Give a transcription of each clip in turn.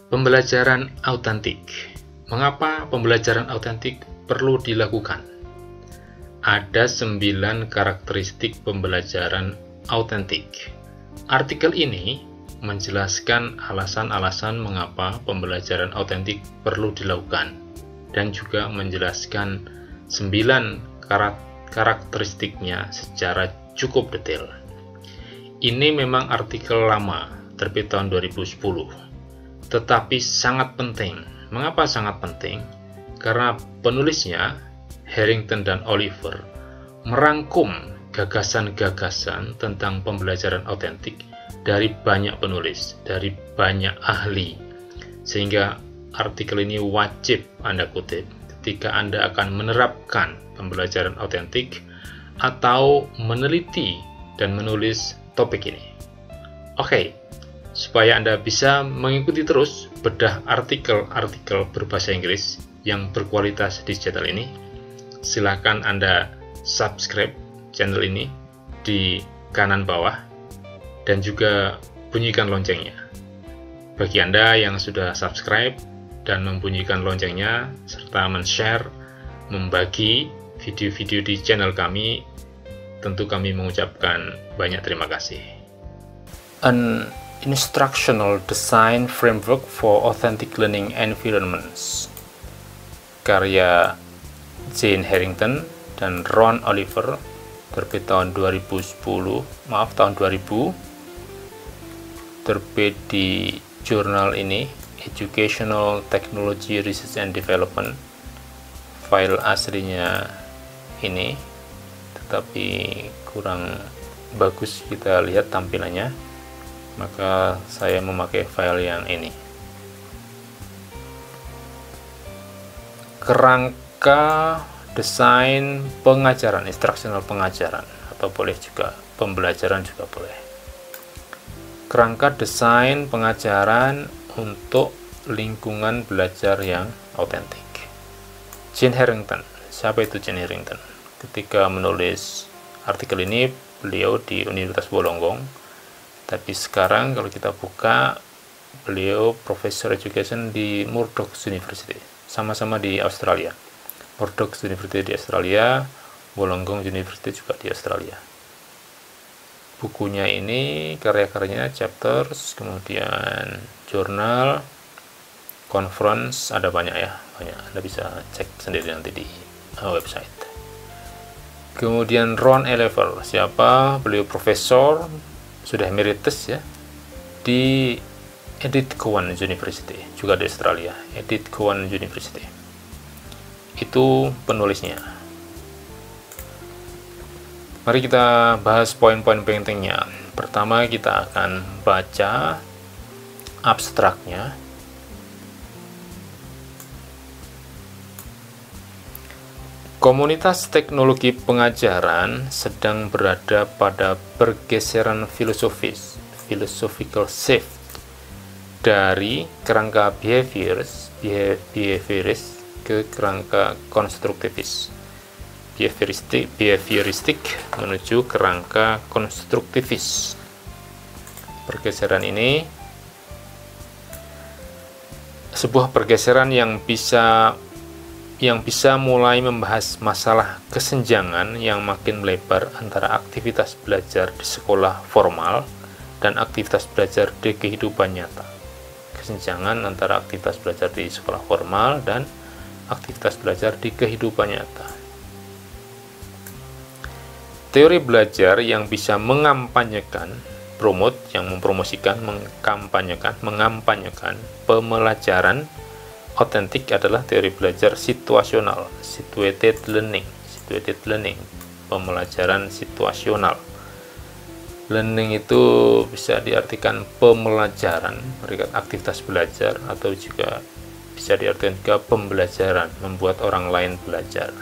Pembelajaran autentik. Mengapa pembelajaran autentik perlu dilakukan? Ada 9 karakteristik pembelajaran autentik. Artikel ini menjelaskan alasan-alasan mengapa pembelajaran autentik perlu dilakukan dan juga menjelaskan 9 karakteristiknya secara cukup detail. Ini memang artikel lama, terbit tahun 2010. Tetapi sangat penting. Mengapa sangat penting? Karena penulisnya, Harrington dan Oliver, merangkum gagasan-gagasan tentang pembelajaran autentik dari banyak penulis, dari banyak ahli. Sehingga artikel ini wajib Anda kutip ketika Anda akan menerapkan pembelajaran autentik atau meneliti dan menulis topik ini. Oke. Supaya Anda bisa mengikuti terus bedah artikel-artikel berbahasa Inggris yang berkualitas di channel ini, silakan Anda subscribe channel ini di kanan bawah dan juga bunyikan loncengnya. Bagi Anda yang sudah subscribe dan membunyikan loncengnya serta men-share, membagi video-video di channel kami, tentu kami mengucapkan banyak terima kasih. Instructional Design Framework for Authentic Learning Environments, karya Jane Harrington dan Ron Oliver, terbit tahun 2010, tahun 2000, terbit di jurnal ini, Educational Technology Research and Development. File aslinya ini, tetapi kurang bagus kita lihat tampilannya, maka saya memakai file yang ini. Kerangka desain pengajaran, instructional pengajaran, atau boleh juga pembelajaran juga boleh. Kerangka desain pengajaran untuk lingkungan belajar yang autentik. Jane Harrington. Siapa itu Jane Harrington? Ketika menulis artikel ini, beliau di Universitas Wollongong. Tapi sekarang kalau kita buka, beliau Professor Education di Murdoch University, sama-sama di Australia. Murdoch University di Australia, Wollongong University juga di Australia. Bukunya ini, karya-karyanya, chapters, kemudian jurnal, conference, ada banyak ya, banyak. Anda bisa cek sendiri nanti di website. Kemudian Ron Oliver, siapa? Beliau profesor, sudah emeritus ya, di Edith Cowan University, juga di Australia. Edith Cowan University itu penulisnya. Mari kita bahas poin-poin pentingnya. Pertama, kita akan baca abstraknya. Komunitas teknologi pengajaran sedang berada pada pergeseran philosophical shift dari kerangka behavioris ke kerangka konstruktivis. Behavioristik menuju kerangka konstruktivis. Pergeseran ini sebuah pergeseran yang bisa mulai membahas masalah kesenjangan yang makin melebar antara aktivitas belajar di sekolah formal dan aktivitas belajar di kehidupan nyata. Kesenjangan antara aktivitas belajar di sekolah formal dan aktivitas belajar di kehidupan nyata. Teori belajar yang bisa mengampanyekan, mengampanyekan pembelajaran autentik adalah teori belajar situasional, situated learning, pembelajaran situasional. Learning itu bisa diartikan pembelajaran, aktivitas belajar, atau juga bisa diartikan juga pembelajaran, membuat orang lain belajar.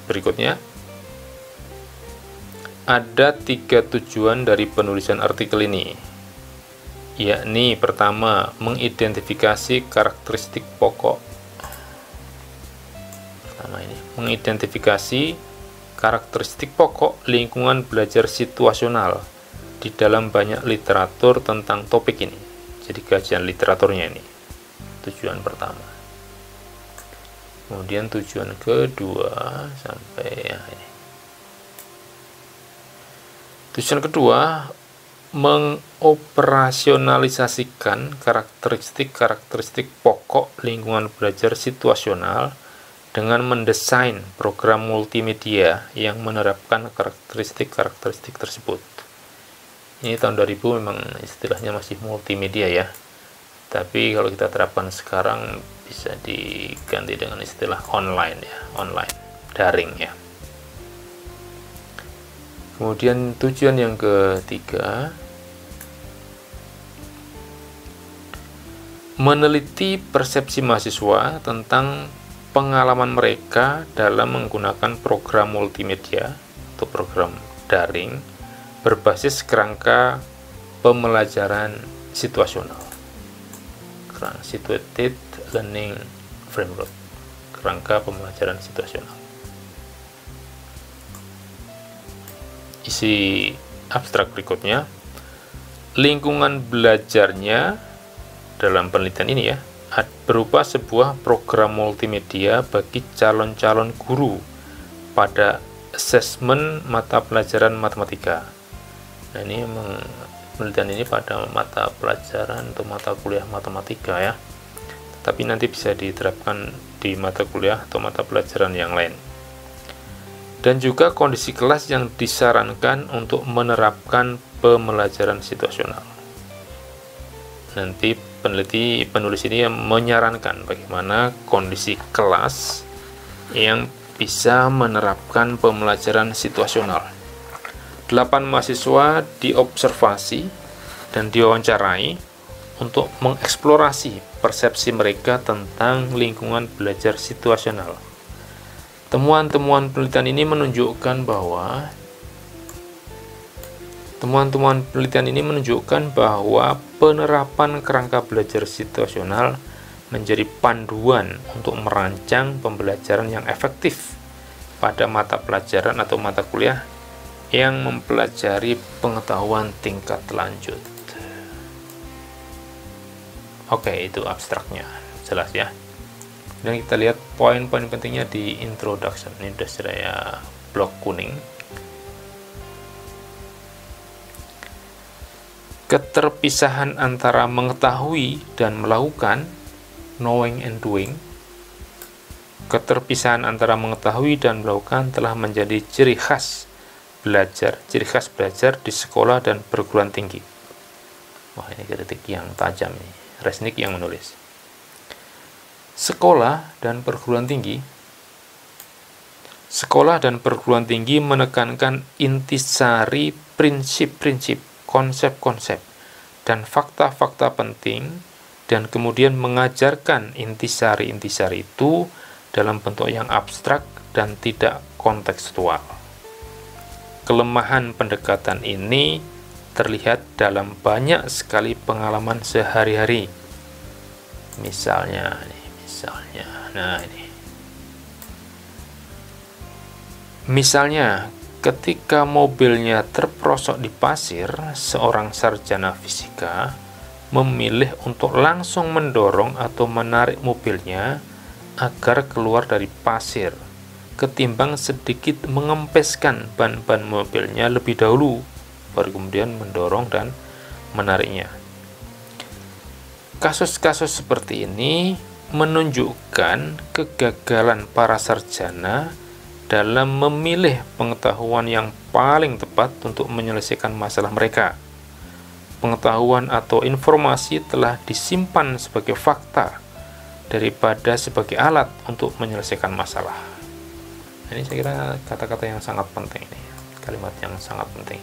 Berikutnya, ada 3 tujuan dari penulisan artikel ini, yakni pertama, mengidentifikasi karakteristik pokok. Mengidentifikasi karakteristik pokok lingkungan belajar situasional di dalam banyak literatur tentang topik ini. Jadi kajian literaturnya ini tujuan pertama. Kemudian tujuan kedua sampai ya ini. Tujuan kedua, mengoperasionalisasikan karakteristik pokok lingkungan belajar situasional dengan mendesain program multimedia yang menerapkan karakteristik tersebut. Ini tahun 2000 memang istilahnya masih multimedia ya. Tapi kalau kita terapkan sekarang bisa diganti dengan istilah online ya, online, daring ya. Kemudian tujuan yang ketiga, meneliti persepsi mahasiswa tentang pengalaman mereka dalam menggunakan program multimedia atau program daring berbasis kerangka pembelajaran situasional, situated learning framework, kerangka pembelajaran situasional. Isi abstrak berikutnya, lingkungan belajarnya dalam penelitian ini ya berupa sebuah program multimedia bagi calon-calon guru pada asesmen mata pelajaran matematika. Nah, ini penelitian ini pada mata pelajaran atau mata kuliah matematika ya. Tapi nanti bisa diterapkan di mata kuliah atau mata pelajaran yang lain. Dan juga kondisi kelas yang disarankan untuk menerapkan pembelajaran situasional. Nanti penulis ini menyarankan bagaimana kondisi kelas yang bisa menerapkan pembelajaran situasional. 8 mahasiswa diobservasi dan diwawancarai untuk mengeksplorasi persepsi mereka tentang lingkungan belajar situasional. Temuan-temuan penelitian ini menunjukkan bahwa penerapan kerangka belajar situasional menjadi panduan untuk merancang pembelajaran yang efektif pada mata pelajaran atau mata kuliah yang mempelajari pengetahuan tingkat lanjut. Oke, itu abstraknya, jelas ya. Dan kita lihat poin-poin pentingnya di introduction. Ini sudah saya blok kuning. Keterpisahan antara mengetahui dan melakukan, knowing and doing. Keterpisahan antara mengetahui dan melakukan telah menjadi ciri khas belajar di sekolah dan perguruan tinggi. Wah, ini kritik yang tajam nih. Resnick yang menulis. Sekolah dan perguruan tinggi menekankan intisari prinsip-prinsip, konsep-konsep, dan fakta-fakta penting, dan kemudian mengajarkan intisari-intisari itu dalam bentuk yang abstrak dan tidak kontekstual. Kelemahan pendekatan ini terlihat dalam banyak sekali pengalaman sehari-hari. Misalnya, ketika mobilnya terperosok di pasir, seorang sarjana fisika memilih untuk langsung mendorong atau menarik mobilnya agar keluar dari pasir, ketimbang sedikit mengempeskan ban-ban mobilnya lebih dahulu, baru kemudian mendorong dan menariknya. Kasus-kasus seperti ini menunjukkan kegagalan para sarjana dalam memilih pengetahuan yang paling tepat untuk menyelesaikan masalah mereka. Pengetahuan atau informasi telah disimpan sebagai fakta daripada sebagai alat untuk menyelesaikan masalah. Ini saya kira kata-kata yang sangat penting ini, kalimat yang sangat penting.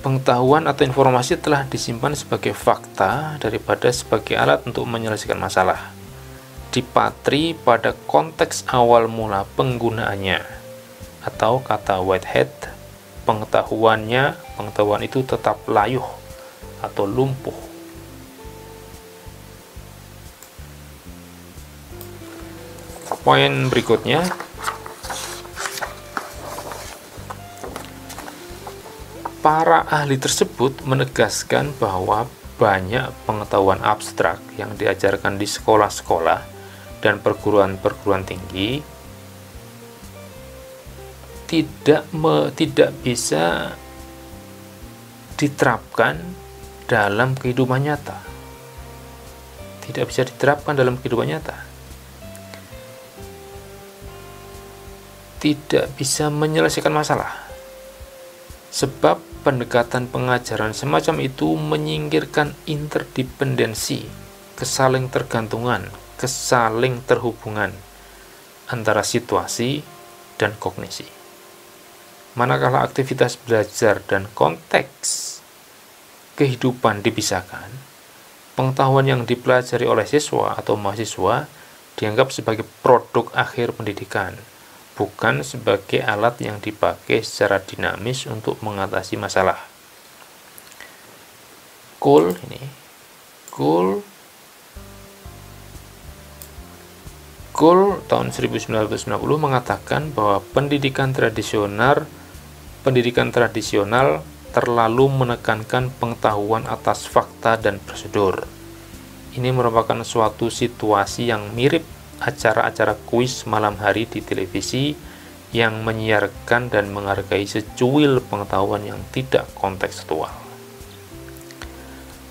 Pengetahuan atau informasi telah disimpan sebagai fakta daripada sebagai alat untuk menyelesaikan masalah. Dipatri pada konteks awal mula penggunaannya, atau kata Whitehead, pengetahuan itu tetap layuh atau lumpuh. Poin berikutnya, para ahli tersebut menegaskan bahwa banyak pengetahuan abstrak yang diajarkan di sekolah-sekolah dan perguruan-perguruan tinggi tidak bisa diterapkan dalam kehidupan nyata. Tidak bisa diterapkan dalam kehidupan nyata. Tidak bisa menyelesaikan masalah. Sebab pendekatan pengajaran semacam itu menyingkirkan interdependensi, kesaling tergantungan, kesaling terhubungan antara situasi dan kognisi. Manakala aktivitas belajar dan konteks kehidupan dipisahkan, pengetahuan yang dipelajari oleh siswa atau mahasiswa dianggap sebagai produk akhir pendidikan, bukan sebagai alat yang dipakai secara dinamis untuk mengatasi masalah. Cole tahun 1990 mengatakan bahwa pendidikan tradisional terlalu menekankan pengetahuan atas fakta dan prosedur. Ini merupakan suatu situasi yang mirip acara-acara kuis malam hari di televisi yang menyiarkan dan menghargai secuil pengetahuan yang tidak kontekstual.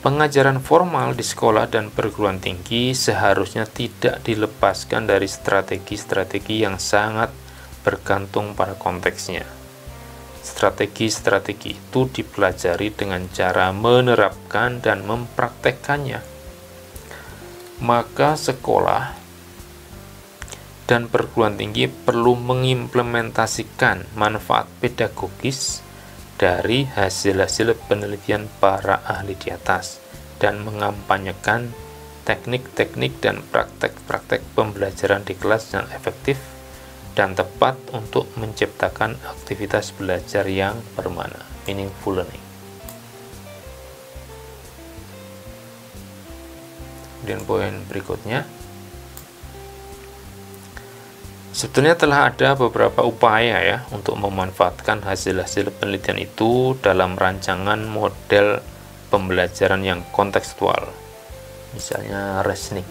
Pengajaran formal di sekolah dan perguruan tinggi seharusnya tidak dilepaskan dari strategi-strategi yang sangat bergantung pada konteksnya. Strategi-strategi itu dipelajari dengan cara menerapkan dan mempraktekkannya. Maka sekolah dan perguruan tinggi perlu mengimplementasikan manfaat pedagogis dari hasil-hasil penelitian para ahli di atas dan mengampanyekan teknik-teknik dan praktek-praktek pembelajaran di kelas yang efektif dan tepat untuk menciptakan aktivitas belajar yang bermakna, meaningful learning. Kemudian poin berikutnya, sebetulnya telah ada beberapa upaya ya untuk memanfaatkan hasil-hasil penelitian itu dalam rancangan model pembelajaran yang kontekstual. Misalnya Resnick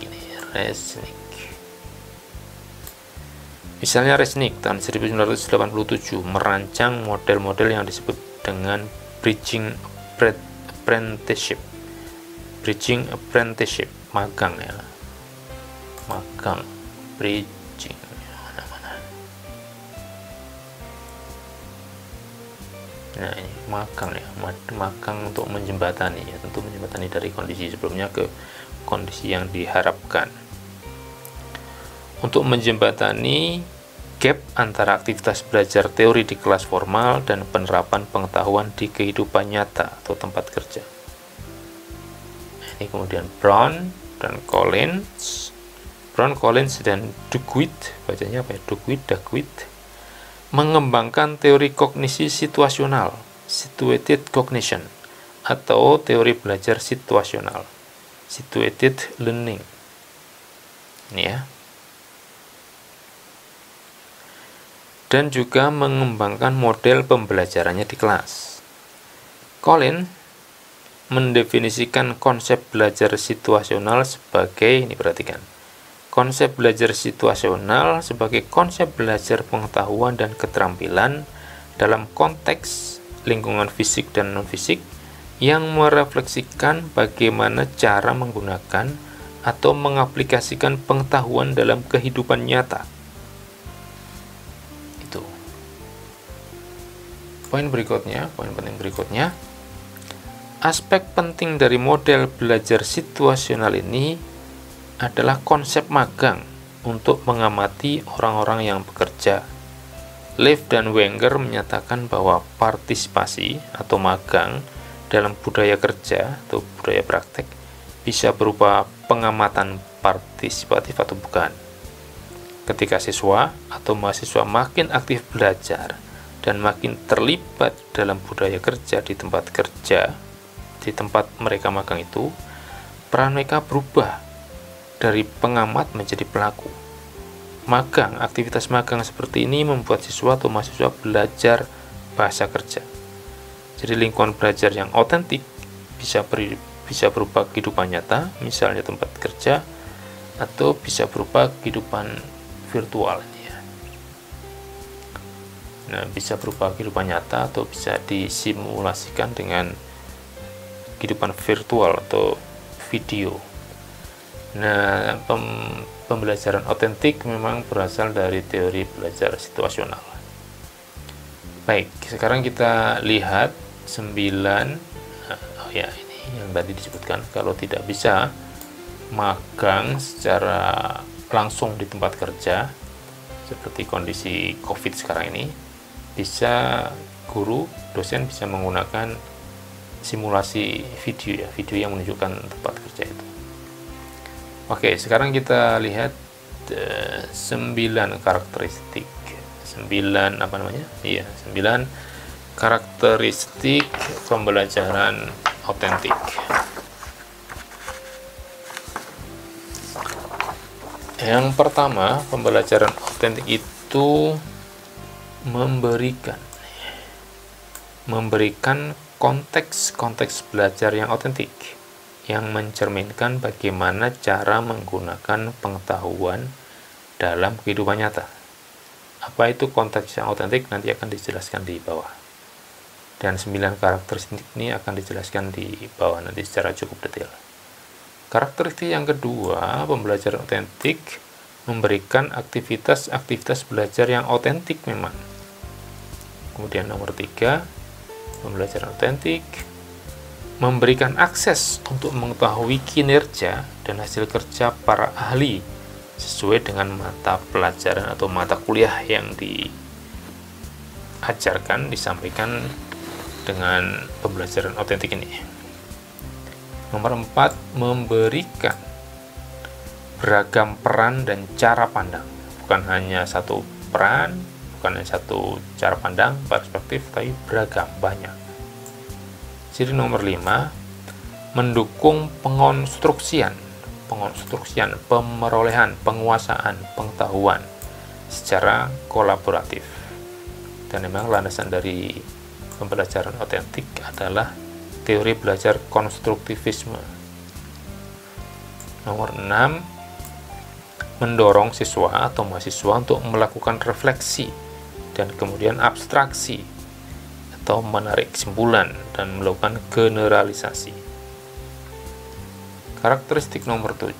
tahun 1987 merancang model-model yang disebut dengan bridging apprenticeship, magang ya, bridging. Nah ini magang ya, magang untuk menjembatani ya, tentu menjembatani dari kondisi sebelumnya ke kondisi yang diharapkan. Untuk menjembatani gap antara aktivitas belajar teori di kelas formal dan penerapan pengetahuan di kehidupan nyata atau tempat kerja. Ini kemudian Brown, Collins dan Duguid, bacanya apa ya? Duguid, mengembangkan teori kognisi situasional, situated cognition, atau teori belajar situasional, situated learning. Ini ya. Dan juga mengembangkan model pembelajarannya di kelas. Collins mendefinisikan konsep belajar situasional sebagai, ini perhatikan, konsep belajar situasional sebagai konsep belajar pengetahuan dan keterampilan dalam konteks lingkungan fisik dan non-fisik yang merefleksikan bagaimana cara menggunakan atau mengaplikasikan pengetahuan dalam kehidupan nyata. Itu. Poin penting berikutnya, aspek penting dari model belajar situasional ini adalah konsep magang untuk mengamati orang-orang yang bekerja. Leaf dan Wenger menyatakan bahwa partisipasi atau magang dalam budaya kerja atau budaya praktek bisa berupa pengamatan partisipatif atau bukan. Ketika siswa atau mahasiswa makin aktif belajar dan makin terlibat dalam budaya kerja di tempat mereka magang itu, peran mereka berubah dari pengamat menjadi pelaku. magang. Aktivitas magang seperti ini membuat siswa atau mahasiswa belajar bahasa kerja. Jadi lingkungan belajar yang otentik bisa berupa kehidupan nyata, misalnya tempat kerja, atau bisa berupa kehidupan virtual. Nah, bisa berupa kehidupan nyata atau bisa disimulasikan dengan kehidupan virtual atau video. Nah, pembelajaran otentik memang berasal dari teori belajar situasional. Baik, sekarang kita lihat 9. Ya, ini yang tadi disebutkan, kalau tidak bisa magang secara langsung di tempat kerja seperti kondisi COVID sekarang ini, bisa dosen bisa menggunakan simulasi video video yang menunjukkan tempat kerja itu. Oke, sekarang kita lihat 9 karakteristik. 9 karakteristik pembelajaran otentik. Yang pertama, pembelajaran otentik itu memberikan konteks belajar yang otentik, yang mencerminkan bagaimana cara menggunakan pengetahuan dalam kehidupan nyata. Apa itu konteks yang otentik nanti akan dijelaskan di bawah. Dan 9 karakteristik ini akan dijelaskan di bawah nanti secara cukup detail. Karakteristik yang kedua, pembelajaran otentik memberikan aktivitas belajar yang otentik memang. Kemudian nomor 3, pembelajaran otentik memberikan akses untuk mengetahui kinerja dan hasil kerja para ahli sesuai dengan mata pelajaran atau mata kuliah yang disampaikan dengan pembelajaran otentik ini. Nomor 4, memberikan beragam peran dan cara pandang, bukan hanya satu peran, bukan hanya satu cara pandang, perspektif, tapi beragam, banyak. Jadi nomor 5, mendukung pengonstruksian, pemerolehan, penguasaan, pengetahuan secara kolaboratif. Dan memang landasan dari pembelajaran otentik adalah teori belajar konstruktivisme. Nomor 6, mendorong siswa atau mahasiswa untuk melakukan refleksi dan kemudian abstraksi atau menarik kesimpulan dan melakukan generalisasi. Karakteristik nomor 7,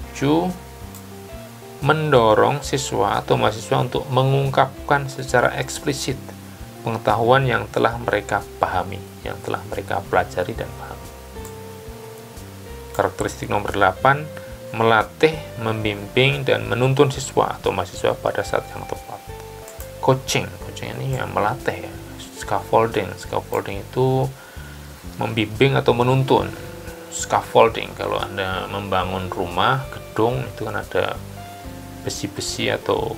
mendorong siswa atau mahasiswa untuk mengungkapkan secara eksplisit pengetahuan yang telah mereka pahami, yang telah mereka pelajari dan pahami. Karakteristik nomor 8, melatih, membimbing, dan menuntun siswa atau mahasiswa pada saat yang tepat. Coaching ini yang melatih ya. Scaffolding itu membimbing atau menuntun. Scaffolding, kalau Anda membangun rumah, gedung, itu kan ada besi-besi atau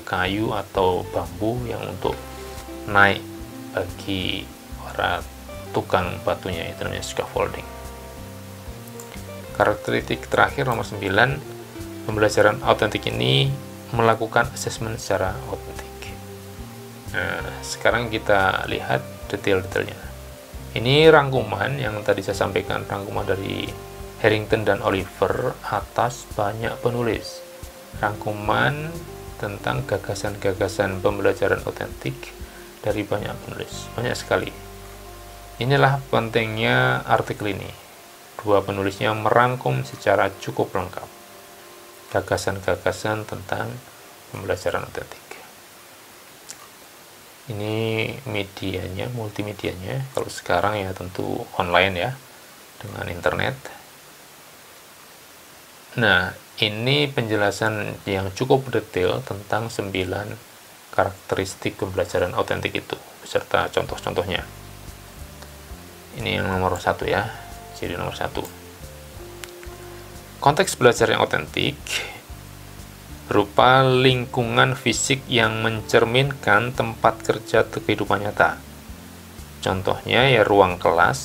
kayu atau bambu yang untuk naik bagi para tukang batunya, itu namanya scaffolding. Karakteristik terakhir nomor 9, pembelajaran otentik ini melakukan asesmen secara otentik. Nah, sekarang kita lihat detail-detailnya. Ini rangkuman yang tadi saya sampaikan, rangkuman dari Harrington dan Oliver atas banyak penulis. Rangkuman tentang gagasan-gagasan pembelajaran otentik dari banyak penulis, banyak sekali. Inilah pentingnya artikel ini. Dua penulisnya merangkum secara cukup lengkap gagasan-gagasan tentang pembelajaran otentik. Ini medianya, multimedianya. Kalau sekarang ya tentu online ya, dengan internet. Nah, ini penjelasan yang cukup detail tentang 9 karakteristik pembelajaran otentik itu, beserta contoh-contohnya. Ini yang nomor 1 ya. Jadi nomor 1. Konteks belajar yang otentik berupa lingkungan fisik yang mencerminkan tempat kerja atau kehidupan nyata. Contohnya ya ruang kelas,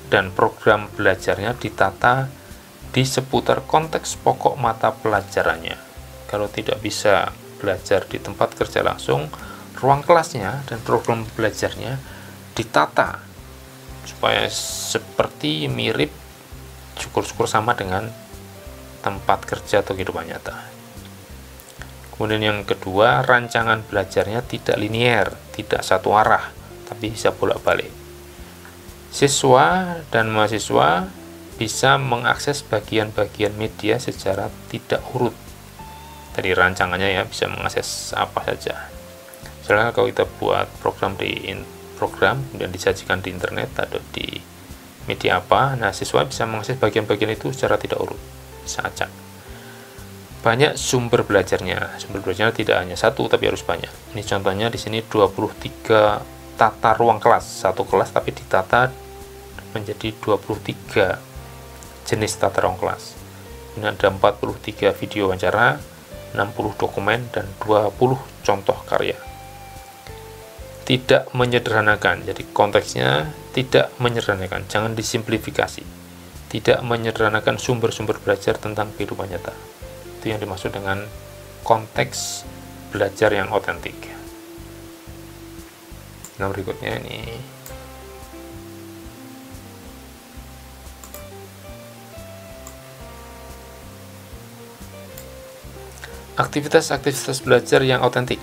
dan program belajarnya ditata di seputar konteks pokok mata pelajarannya. kalau tidak bisa belajar di tempat kerja langsung, ruang kelasnya dan program belajarnya ditata supaya seperti mirip syukur-syukur sama dengan tempat kerja atau kehidupan nyata. Kemudian yang kedua, rancangan belajarnya tidak linear, tidak satu arah, tapi bisa bolak-balik. Siswa dan mahasiswa bisa mengakses bagian-bagian media secara tidak urut. Dari rancangannya ya, bisa mengakses apa saja. Misalnya kalau kita buat program kemudian disajikan di internet atau di media apa, nah siswa bisa mengakses bagian-bagian itu secara tidak urut, bisa acak. Banyak sumber belajarnya tidak hanya satu tapi harus banyak. Ini contohnya di sini 23 tata ruang kelas, satu kelas tapi ditata menjadi 23 jenis tata ruang kelas. Ini ada 43 video wawancara, 60 dokumen dan 20 contoh karya. Tidak menyederhanakan, jadi konteksnya tidak menyederhanakan, jangan disimplifikasi. Tidak menyederhanakan sumber-sumber belajar tentang kehidupan nyata. Itu yang dimaksud dengan konteks belajar yang otentik. Nah, berikutnya ini aktivitas-aktivitas belajar yang otentik.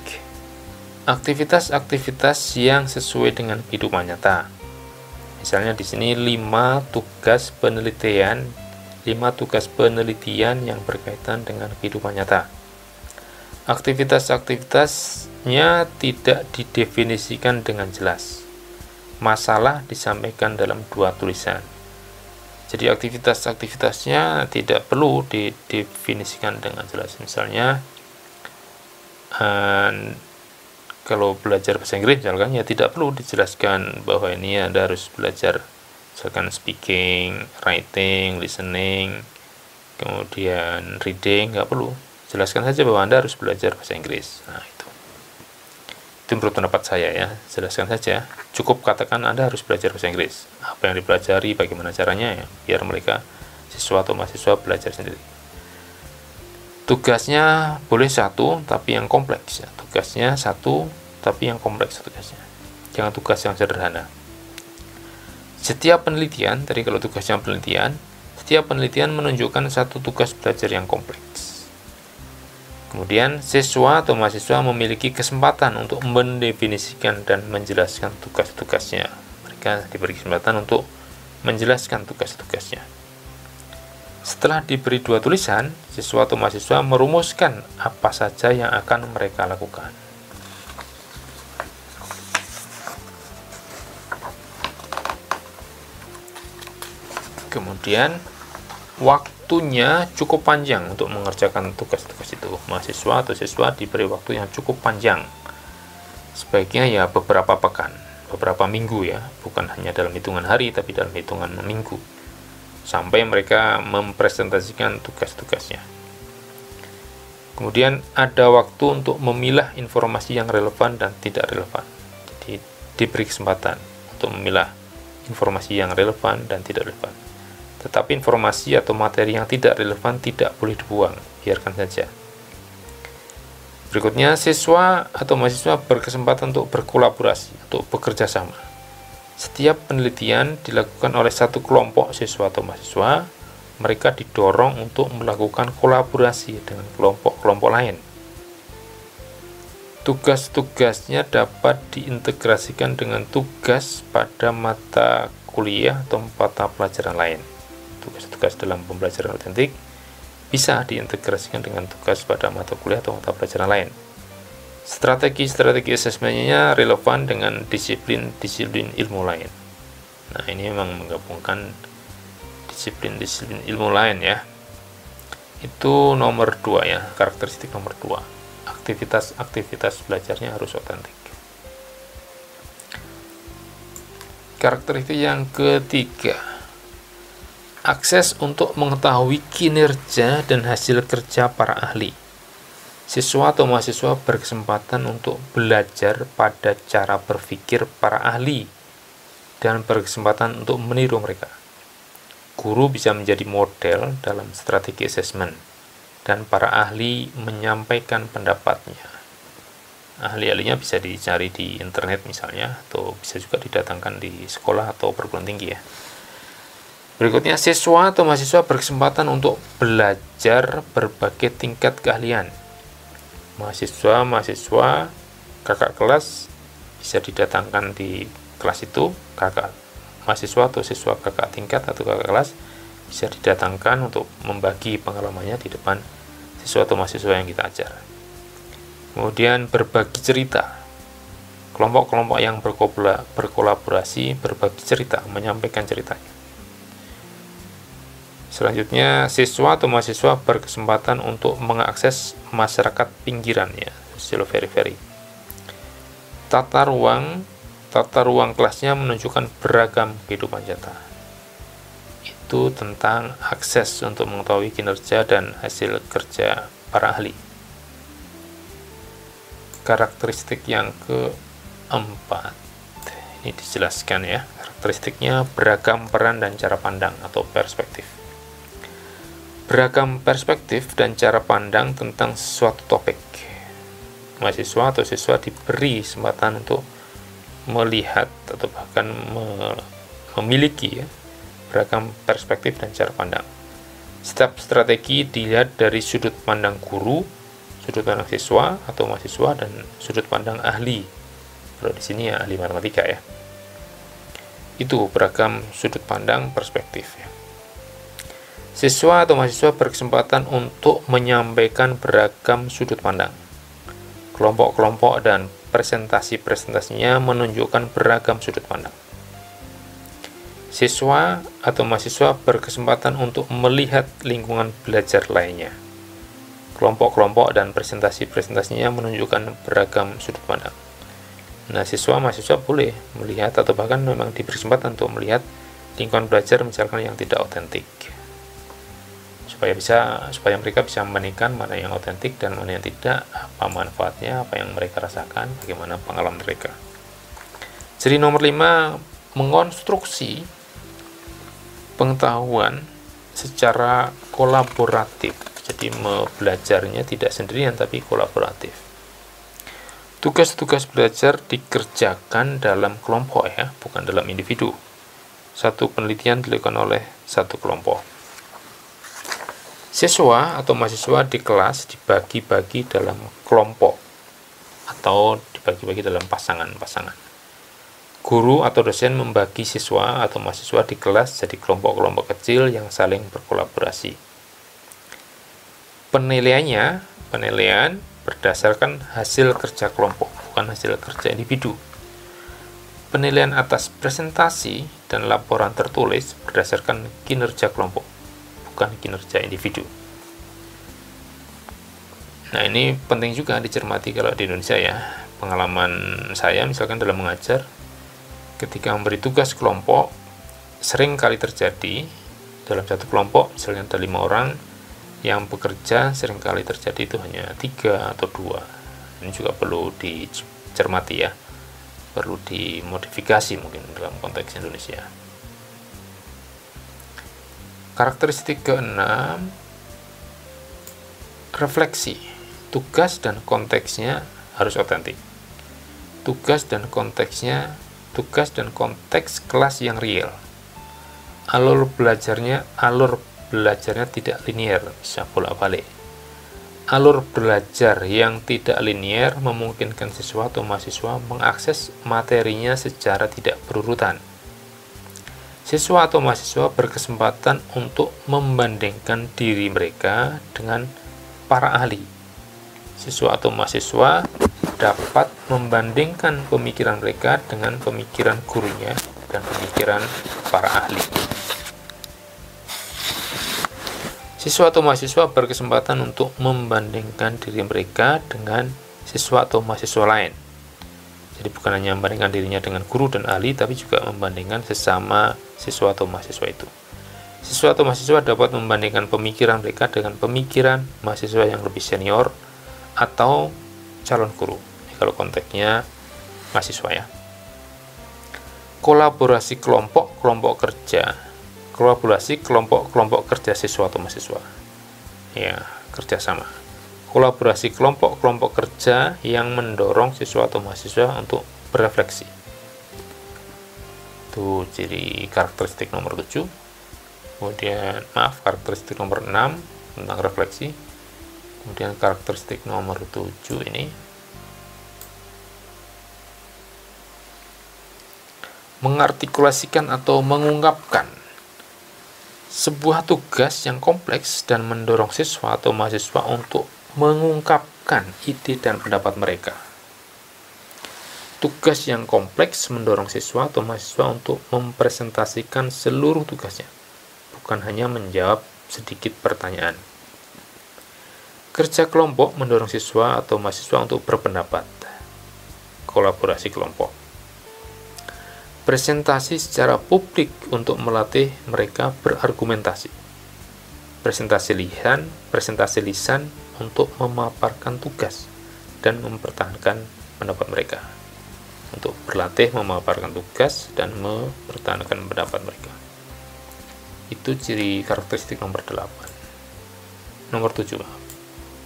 Aktivitas-aktivitas yang sesuai dengan kehidupan nyata. Misalnya di sini 5 tugas penelitian yang berkaitan dengan kehidupan nyata. Aktivitas-aktivitasnya tidak didefinisikan dengan jelas. Masalah disampaikan dalam 2 tulisan. Jadi aktivitas-aktivitasnya tidak perlu didefinisikan dengan jelas. Misalnya kalau belajar bahasa Inggris misalkan ya tidak perlu dijelaskan bahwa ini Anda harus belajar misalkan speaking, writing, listening, kemudian reading, nggak perlu. Jelaskan saja bahwa Anda harus belajar bahasa Inggris. Nah, itu menurut pendapat saya ya. Jelaskan saja. Cukup katakan Anda harus belajar bahasa Inggris. Apa yang dipelajari, bagaimana caranya ya, biar mereka siswa atau mahasiswa belajar sendiri. Tugasnya boleh satu tapi yang kompleks ya. Tugasnya satu tapi yang kompleks tugasnya. Jangan tugas yang sederhana. Setiap penelitian, tadi kalau tugasnya penelitian, setiap penelitian menunjukkan satu tugas belajar yang kompleks. Kemudian siswa atau mahasiswa memiliki kesempatan untuk mendefinisikan dan menjelaskan tugas-tugasnya. Mereka diberi kesempatan untuk menjelaskan tugas-tugasnya. Setelah diberi 2 tulisan, siswa atau mahasiswa merumuskan apa saja yang akan mereka lakukan. Kemudian, waktunya cukup panjang untuk mengerjakan tugas-tugas itu. Mahasiswa atau siswa diberi waktu yang cukup panjang. Sebaiknya ya beberapa pekan, beberapa minggu ya, bukan hanya dalam hitungan hari, tapi dalam hitungan minggu. Sampai mereka mempresentasikan tugas-tugasnya. Kemudian ada waktu untuk memilah informasi yang relevan dan tidak relevan. Jadi diberi kesempatan untuk memilah informasi yang relevan dan tidak relevan. Tetapi informasi atau materi yang tidak relevan tidak boleh dibuang, biarkan saja. Berikutnya, siswa atau mahasiswa berkesempatan untuk berkolaborasi, untuk bekerja sama. Setiap penelitian dilakukan oleh satu kelompok siswa atau mahasiswa, mereka didorong untuk melakukan kolaborasi dengan kelompok-kelompok lain. Tugas-tugasnya dapat diintegrasikan dengan tugas pada mata kuliah atau mata pelajaran lain. Tugas-tugas dalam pembelajaran otentik bisa diintegrasikan dengan tugas pada mata kuliah atau mata pelajaran lain. Strategi-strategi asesmennya relevan dengan disiplin-disiplin ilmu lain. Nah, ini memang menggabungkan disiplin-disiplin ilmu lain ya. Itu nomor 2 ya, karakteristik nomor 2. Aktivitas-aktivitas belajarnya harus otentik. Karakteristik yang ketiga, akses untuk mengetahui kinerja dan hasil kerja para ahli. Siswa atau mahasiswa berkesempatan untuk belajar pada cara berpikir para ahli dan berkesempatan untuk meniru mereka. Guru bisa menjadi model dalam strategi asesmen dan para ahli menyampaikan pendapatnya. Ahli-ahlinya bisa dicari di internet misalnya, atau bisa juga didatangkan di sekolah atau perguruan tinggi ya. Berikutnya, siswa atau mahasiswa berkesempatan untuk belajar berbagai tingkat keahlian. Mahasiswa, kakak kelas bisa didatangkan di kelas itu, kakak mahasiswa atau siswa kakak tingkat atau kakak kelas bisa didatangkan untuk membagi pengalamannya di depan siswa atau mahasiswa yang kita ajar. Kemudian berbagi cerita. Kelompok-kelompok yang berkolaborasi berbagi cerita, menyampaikan ceritanya. Selanjutnya, siswa atau mahasiswa berkesempatan untuk mengakses masyarakat pinggiran ya, social very. Tata ruang kelasnya menunjukkan beragam kehidupan nyata. Itu tentang akses untuk mengetahui kinerja dan hasil kerja para ahli. Karakteristik yang keempat, ini dijelaskan ya, karakteristiknya beragam peran dan cara pandang atau perspektif. Beragam perspektif dan cara pandang tentang suatu topik. Mahasiswa atau siswa diberi kesempatan untuk melihat atau bahkan memiliki ya, beragam perspektif dan cara pandang. Setiap strategi dilihat dari sudut pandang guru, sudut pandang siswa atau mahasiswa, dan sudut pandang ahli. Kalau di sini ya ahli matematika ya. Itu beragam sudut pandang perspektif ya. Siswa atau mahasiswa berkesempatan untuk menyampaikan beragam sudut pandang. Kelompok-kelompok dan presentasi-presentasinya menunjukkan beragam sudut pandang. Siswa atau mahasiswa berkesempatan untuk melihat lingkungan belajar lainnya. Kelompok-kelompok dan presentasi-presentasinya menunjukkan beragam sudut pandang. Nah, siswa mahasiswa boleh melihat atau bahkan memang diberi kesempatan untuk melihat lingkungan belajar misalkan yang tidak otentik. Supaya mereka bisa membandingkan mana yang otentik dan mana yang tidak, apa manfaatnya, apa yang mereka rasakan, bagaimana pengalaman mereka. Jadi nomor 5, mengonstruksi pengetahuan secara kolaboratif. Jadi belajarnya tidak sendirian tapi kolaboratif. Tugas-tugas belajar dikerjakan dalam kelompok ya, bukan dalam individu. Satu penelitian dilakukan oleh satu kelompok. Siswa atau mahasiswa di kelas dibagi-bagi dalam kelompok atau dibagi-bagi dalam pasangan-pasangan. Guru atau dosen membagi siswa atau mahasiswa di kelas jadi kelompok-kelompok kecil yang saling berkolaborasi. Penilaian berdasarkan hasil kerja kelompok, bukan hasil kerja individu. Penilaian atas presentasi dan laporan tertulis berdasarkan kinerja kelompok, bukan kinerja individu. Nah, ini penting juga dicermati kalau di Indonesia ya. Pengalaman saya misalkan dalam mengajar, ketika memberi tugas kelompok, sering kali terjadi dalam satu kelompok misalnya ada 5 orang yang bekerja, sering kali terjadi itu hanya 3 atau 2. Ini juga perlu dicermati ya, perlu dimodifikasi mungkin dalam konteks Indonesia. Karakteristik ke-6, refleksi. Tugas dan konteksnya harus otentik. Tugas dan konteks kelas yang real. Alur belajarnya tidak linear, bisa bolak-balik. Alur belajar yang tidak linear memungkinkan siswa atau mahasiswa mengakses materinya secara tidak berurutan. Siswa atau mahasiswa berkesempatan untuk membandingkan diri mereka dengan para ahli. Siswa atau mahasiswa dapat membandingkan pemikiran mereka dengan pemikiran gurunya dan pemikiran para ahli. Siswa atau mahasiswa berkesempatan untuk membandingkan diri mereka dengan siswa atau mahasiswa lain. Jadi bukan hanya membandingkan dirinya dengan guru dan ahli, tapi juga membandingkan sesama siswa atau mahasiswa itu. Siswa atau mahasiswa dapat membandingkan pemikiran mereka dengan pemikiran mahasiswa yang lebih senior atau calon guru. Kalau konteksnya mahasiswa ya. Kolaborasi kelompok kerja. Kolaborasi kelompok kerja siswa atau mahasiswa. Ya, kerjasama. Kolaborasi kelompok-kelompok kerja yang mendorong siswa atau mahasiswa untuk berefleksi. Itu ciri karakteristik nomor 7. Kemudian, karakteristik nomor 6 tentang refleksi. Kemudian karakteristik nomor 7 ini mengartikulasikan atau mengungkapkan sebuah tugas yang kompleks dan mendorong siswa atau mahasiswa untuk mengungkapkan ide dan pendapat mereka. Tugas yang kompleks mendorong siswa atau mahasiswa untuk mempresentasikan seluruh tugasnya, bukan hanya menjawab sedikit pertanyaan. Kerja kelompok mendorong siswa atau mahasiswa untuk berpendapat. Kolaborasi kelompok. Presentasi secara publik untuk melatih mereka berargumentasi. Presentasi lisan untuk memaparkan tugas dan mempertahankan pendapat mereka. Untuk berlatih memaparkan tugas dan mempertahankan pendapat mereka. Itu ciri karakteristik nomor 8. Nomor 7.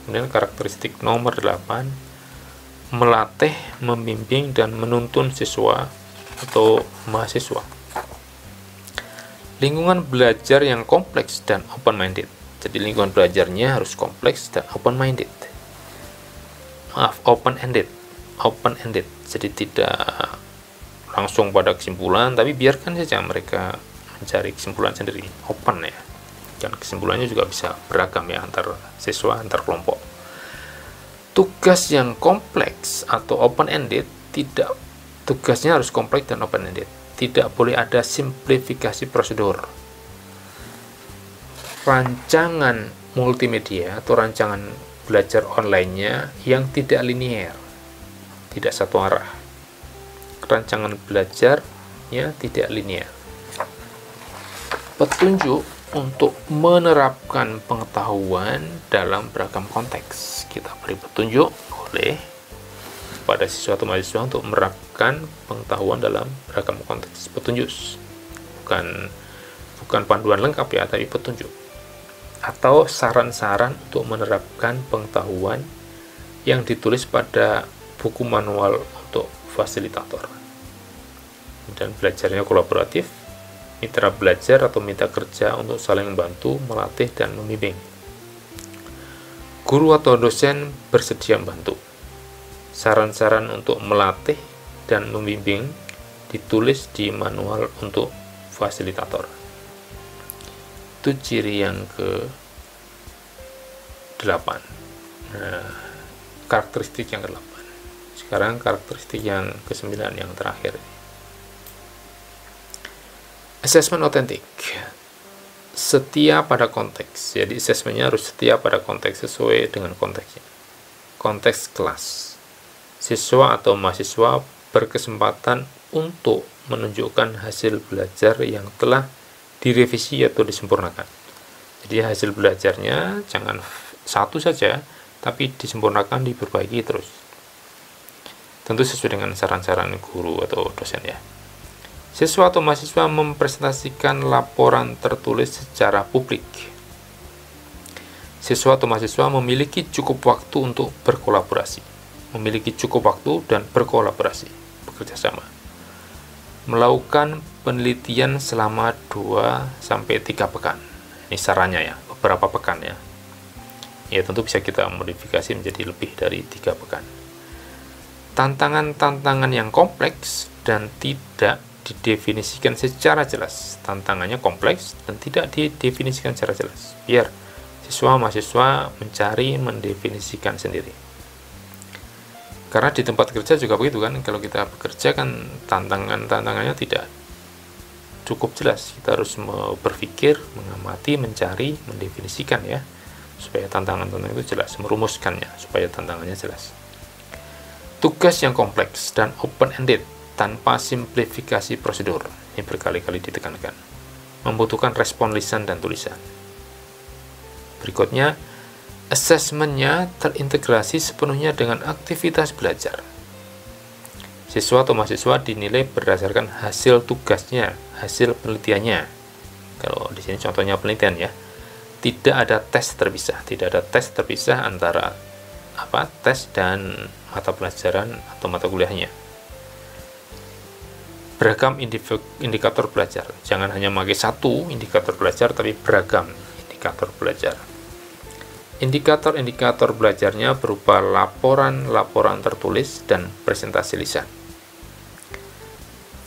Kemudian karakteristik nomor 8, melatih, membimbing, dan menuntun siswa atau mahasiswa. Lingkungan belajar yang kompleks dan open-minded. Jadi lingkungan belajarnya harus kompleks dan open-minded. Open-ended. Jadi tidak langsung pada kesimpulan, tapi biarkan saja mereka mencari kesimpulan sendiri. Open ya. Dan kesimpulannya juga bisa beragam ya antar siswa, antar kelompok. Tugas yang kompleks atau open-ended tugasnya harus kompleks dan open-ended. Tidak boleh ada simplifikasi prosedur. Rancangan multimedia atau rancangan belajar online-nya yang tidak linier, tidak satu arah. Rancangan belajarnya tidak linier. Petunjuk untuk menerapkan pengetahuan dalam beragam konteks. Kita beri petunjuk oleh pada siswa atau mahasiswa untuk menerapkan pengetahuan dalam beragam konteks. Petunjuk, bukan panduan lengkap ya, tapi petunjuk. Atau saran-saran untuk menerapkan pengetahuan yang ditulis pada buku manual untuk fasilitator. Dan belajarnya kolaboratif, mitra belajar atau mitra kerja untuk saling membantu, melatih, dan membimbing. Guru atau dosen bersedia membantu. Saran-saran untuk melatih dan membimbing ditulis di manual untuk fasilitator. Itu ciri yang ke-8. Nah, karakteristik yang ke-8. Sekarang karakteristik yang ke-9, yang terakhir. Assessment otentik. Setia pada konteks. Jadi assessmentnya harus setia pada konteks, sesuai dengan konteksnya. Konteks kelas. Siswa atau mahasiswa berkesempatan untuk menunjukkan hasil belajar yang telah direvisi atau disempurnakan. Jadi hasil belajarnya jangan satu saja, tapi disempurnakan, diperbaiki terus. Tentu sesuai dengan saran-saran guru atau dosen ya. Siswa atau mahasiswa mempresentasikan laporan tertulis secara publik. Siswa atau mahasiswa memiliki cukup waktu untuk berkolaborasi. Memiliki cukup waktu dan berkolaborasi, bekerja sama. Melakukan penelitian selama 2-3 pekan. Ini sarannya ya, beberapa pekan ya. Ya tentu bisa kita modifikasi menjadi lebih dari 3 pekan. Tantangan-tantangan yang kompleks dan tidak didefinisikan secara jelas. Tantangannya kompleks dan tidak didefinisikan secara jelas. Biar siswa-mahasiswa mencari, mendefinisikan sendiri. Karena di tempat kerja juga begitu kan, kalau kita bekerja kan tantangannya tidak cukup jelas. Kita harus berpikir, mengamati, mencari, mendefinisikan ya, supaya tantangan-tantangan itu jelas, merumuskannya supaya tantangannya jelas. Tugas yang kompleks dan open-ended tanpa simplifikasi prosedur, ini berkali-kali ditekankan, membutuhkan respon lisan dan tulisan. Berikutnya, asesmennya terintegrasi sepenuhnya dengan aktivitas belajar. Siswa atau mahasiswa dinilai berdasarkan hasil tugasnya, hasil penelitiannya. Kalau di sini contohnya penelitian ya. tidak ada tes terpisah antara tes dan mata pelajaran atau mata kuliahnya. Beragam indikator belajar, jangan hanya pakai satu indikator belajar, tapi beragam indikator belajar. Indikator-indikator belajarnya berupa laporan tertulis dan presentasi lisan.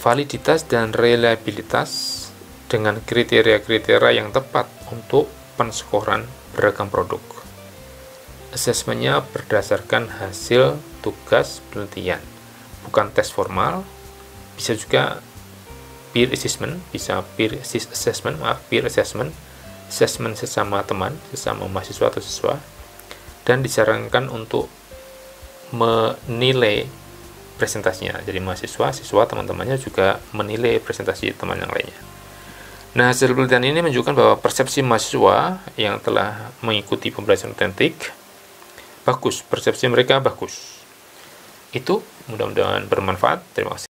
Validitas dan reliabilitas dengan kriteria-kriteria yang tepat untuk penskoran beragam produk. Asesmennya berdasarkan hasil tugas penelitian, bukan tes formal. Bisa juga peer assessment, assessment sesama teman, sesama mahasiswa atau siswa, dan disarankan untuk menilai presentasinya. Jadi mahasiswa, siswa, teman-temannya juga menilai presentasi teman yang lainnya. Nah, hasil penelitian ini menunjukkan bahwa persepsi mahasiswa yang telah mengikuti pembelajaran otentik bagus, persepsi mereka bagus. Itu mudah-mudahan bermanfaat. Terima kasih.